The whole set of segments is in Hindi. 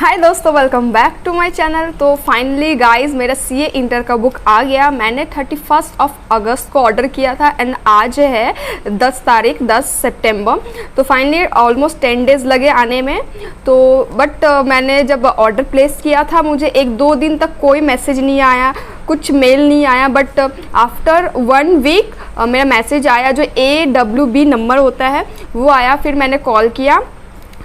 हाय दोस्तों, welcome back to my channel. तो फाइनली गाइस मेरा सीए इंटर का बुक आ गया। मैंने 31 अगस्त को ऑर्डर किया था एंड आज है 10 सितंबर। तो फाइनली ऑलमोस्ट 10 डेज़ लगे आने में। तो बट मैंने जब ऑर्डर प्लेस किया था मुझे 1-2 दिन तक कोई मैसेज नहीं आया, कुछ मेल नहीं आया। बट आफ्टर 1 वीक मेरा मैसेज आया, जो AWB नंबर होता है वो आया। फिर मैंने कॉल किया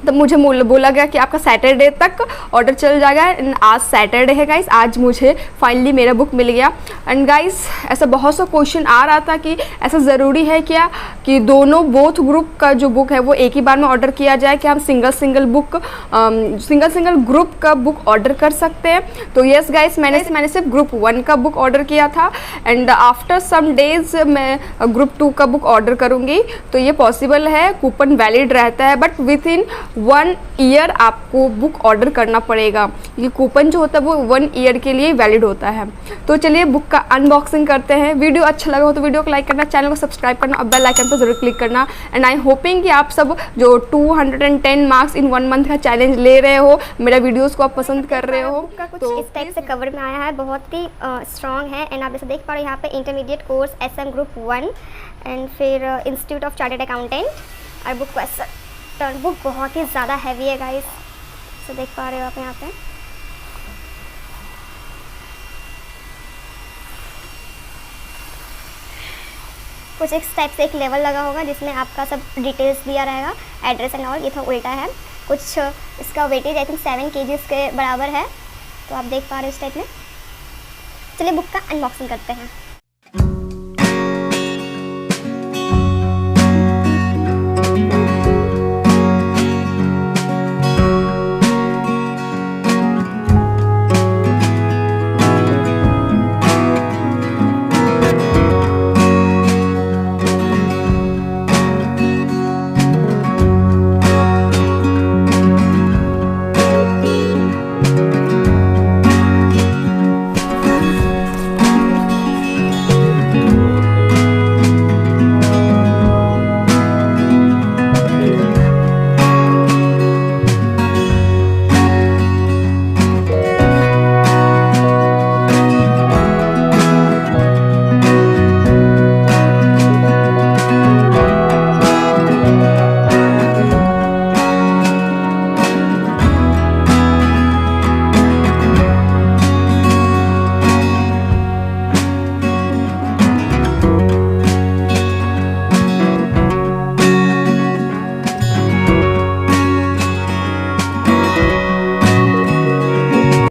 तब मुझे बोला गया कि आपका सैटरडे तक ऑर्डर चल जाएगा। एंड आज सैटरडे है गाइस, आज मुझे फाइनली मेरा बुक मिल गया। एंड गाइस ऐसा बहुत सा क्वेश्चन आ रहा था कि ऐसा ज़रूरी है क्या कि दोनों बोथ ग्रुप का जो बुक है वो एक ही बार में ऑर्डर किया जाए, कि हम सिंगल ग्रुप का बुक ऑर्डर कर सकते हैं। तो यस गाइस, मैंने सिर्फ ग्रुप 1 का बुक ऑर्डर किया था एंड आफ्टर सम डेज़ मैं ग्रुप 2 का बुक ऑर्डर करूँगी। तो ये पॉसिबल है, कूपन वैलिड रहता है, बट विद इन 1 ईयर आपको बुक ऑर्डर करना पड़ेगा। ये कूपन जो होता है वो 1 ईयर के लिए वैलिड होता है। तो चलिए बुक का अनबॉक्सिंग करते हैं। वीडियो अच्छा लगा हो तो वीडियो को लाइक करना, चैनल को सब्सक्राइब करना और बेल आइकन पर जरूर क्लिक करना। एंड आई होपिंग कि आप सब जो 210 मार्क्स इन 1 मंथ का चैलेंज ले रहे हो, मेरा वीडियोस को आप पसंद कर रहे हो। तो इस टाइप से कवर में आया है, बहुत ही स्ट्रॉन्ग है। एंड आप जैसे देख पा रहे हो यहाँ पे intermediate course SM group 1 and फिर इंस्टीट्यूट ऑफ चार्टर्ड अकाउंटेंट और बुक क्वेश्चन। बुक बहुत ही ज़्यादा हैवी है गाइस, तो देख पा रहे हो आप यहाँ पे। कुछ इस टाइप से एक लेवल लगा होगा जिसमें आपका सब डिटेल्स दिया रहेगा, एड्रेस एंड ऑल। ये तो उल्टा है। कुछ इसका वेटेज आई थिंक 7 kgs के बराबर है। तो आप देख पा रहे हो इस टाइप में। चलिए बुक का अनबॉक्सिंग करते हैं।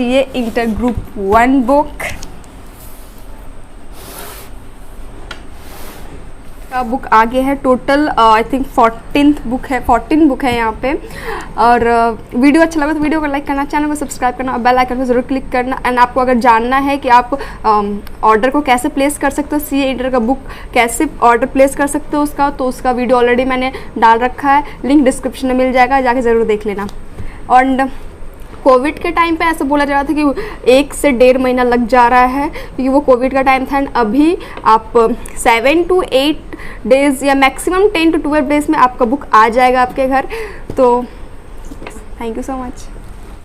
ये इंटर ग्रुप 1 बुक का बुक आगे है। टोटल आई थिंक 14 बुक है यहाँ पे। और वीडियो अच्छा लगा तो वीडियो को लाइक करना, चैनल को सब्सक्राइब करना और बेल आइकन को जरूर क्लिक करना। एंड आपको अगर जानना है कि आप ऑर्डर को कैसे प्लेस कर सकते हो, सीए इंटर का बुक कैसे ऑर्डर प्लेस कर सकते हो उसका, तो उसका वीडियो ऑलरेडी मैंने डाल रखा है, लिंक डिस्क्रिप्शन में मिल जाएगा, जाके ज़रूर देख लेना। और कोविड के टाइम पे ऐसा बोला जा रहा था कि 1 से 1.5 महीना लग जा रहा है, क्योंकि वो कोविड का टाइम था। एंड अभी आप 7 to 8 डेज़ या मैक्सिमम 10 to 12 डेज़ में आपका बुक आ जाएगा आपके घर। तो थैंक यू सो मच।